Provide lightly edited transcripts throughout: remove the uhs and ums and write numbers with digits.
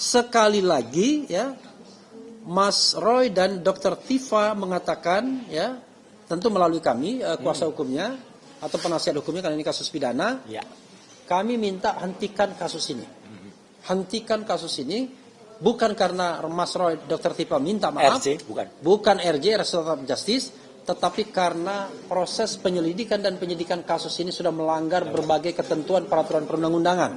sekali lagi ya, Mas Roy dan Dr. Tifa mengatakan ya, tentu melalui kami kuasa hukumnya atau penasihat hukumnya karena ini kasus pidana, kami minta hentikan kasus ini. Hentikan kasus ini bukan karena Mas Roy Dr. Tifa minta maaf, RJ, bukan RJ Restoratif Justice, tetapi karena proses penyelidikan dan penyidikan kasus ini sudah melanggar berbagai ketentuan peraturan perundang-undangan.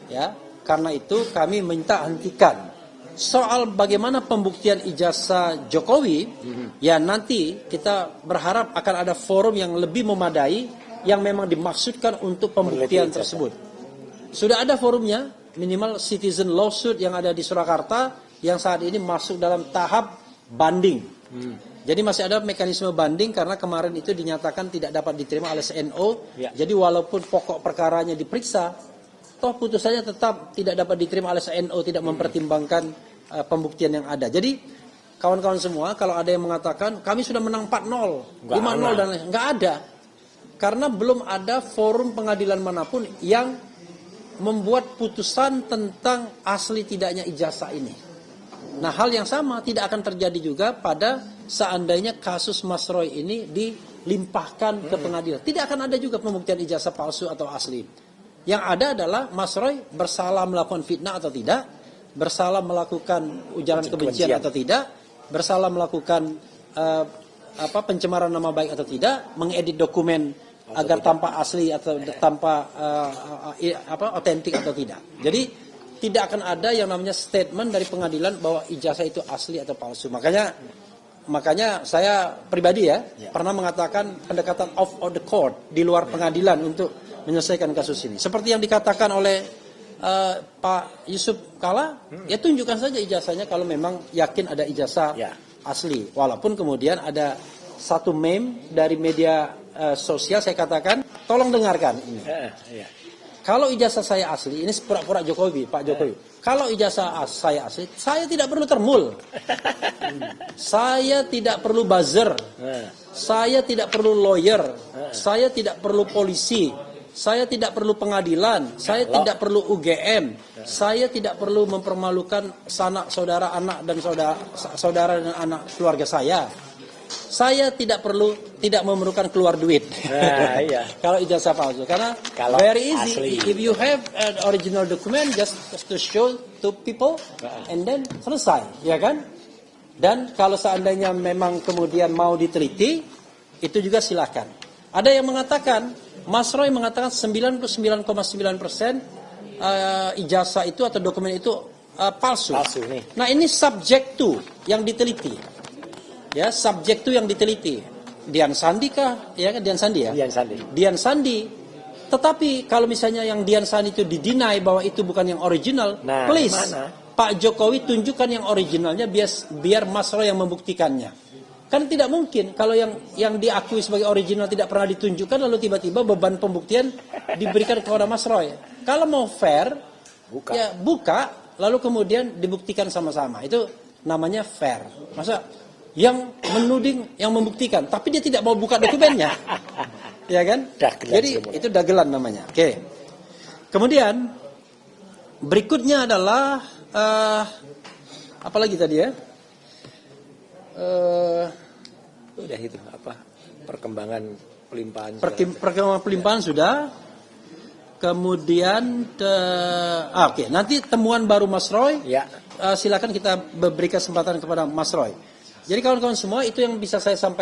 Ya, karena itu kami minta hentikan. Soal bagaimana pembuktian ijazah Jokowi, ya nanti kita berharap akan ada forum yang lebih memadai yang memang dimaksudkan untuk pembuktian tersebut. Sudah ada forumnya, minimal citizen lawsuit yang ada di Surakarta yang saat ini masuk dalam tahap banding. Jadi masih ada mekanisme banding karena kemarin itu dinyatakan tidak dapat diterima oleh SNO. Jadi walaupun pokok perkaranya diperiksa, toh putusannya tetap tidak dapat diterima oleh SNO, tidak mempertimbangkan pembuktian yang ada. Jadi kawan-kawan semua, kalau ada yang mengatakan kami sudah menang 4-0, 5-0 dan lain, nggak ada. Karena belum ada forum pengadilan manapun yang membuat putusan tentang asli tidaknya ijazah ini. Nah, hal yang sama tidak akan terjadi juga pada seandainya kasus Mas Roy ini dilimpahkan ke pengadilan. Tidak akan ada juga pembuktian ijazah palsu atau asli. Yang ada adalah Mas Roy bersalah melakukan fitnah atau tidak, bersalah melakukan ujaran kebencian atau tidak, bersalah melakukan pencemaran nama baik atau tidak, mengedit dokumen agar tanpa asli atau tanpa otentik atau tidak. Jadi tidak akan ada yang namanya statement dari pengadilan bahwa ijazah itu asli atau palsu. Makanya saya pribadi pernah mengatakan pendekatan off of the court, di luar pengadilan untuk menyelesaikan kasus ini. Seperti yang dikatakan oleh Pak Yusuf Kala, ya tunjukkan saja ijazahnya kalau memang yakin ada ijazah asli. Walaupun kemudian ada satu meme dari media sosial, saya katakan, tolong dengarkan ini. Kalau ijazah saya asli, ini pura-pura Jokowi, Pak Jokowi. Kalau ijazah saya asli, saya tidak perlu termul. Saya tidak perlu buzzer. Saya tidak perlu lawyer. Saya tidak perlu polisi. Saya tidak perlu pengadilan. Saya tidak perlu UGM. Saya tidak perlu mempermalukan sanak saudara anak dan saudara dan anak keluarga saya. Saya tidak memerlukan keluar duit. Kalau ijazah palsu, karena very easy. Asli. If you have an original document, just to show to people, and then selesai, ya kan? Dan kalau seandainya memang kemudian mau diteliti, itu juga silakan. Ada yang mengatakan, Mas Roy mengatakan 99,9% ijazah itu atau dokumen itu palsu. Nah, ini subject to yang diteliti. Ya, subjek itu yang diteliti. Dian Sandi kah? Ya kan, Dian Sandi ya? Dian Sandi. Tetapi kalau misalnya yang Dian Sandi itu didinai bahwa itu bukan yang original, please, Pak Jokowi tunjukkan yang originalnya biar Mas Roy yang membuktikannya. Kan tidak mungkin kalau yang diakui sebagai original tidak pernah ditunjukkan lalu tiba-tiba beban pembuktian diberikan kepada Mas Roy. Kalau mau fair, buka lalu kemudian dibuktikan sama-sama. Itu namanya fair. Masa yang menuding, yang membuktikan, tapi dia tidak mau buka dokumennya, ya kan? Jadi itu dagelan namanya. Oke. Kemudian berikutnya adalah apa lagi tadi ya? Udah itu perkembangan pelimpahan. Perkembangan pelimpahan sudah. Kemudian oke. Nanti temuan baru Mas Roy. Silakan kita beri kesempatan kepada Mas Roy. Jadi kawan-kawan semua, itu yang bisa saya sampaikan.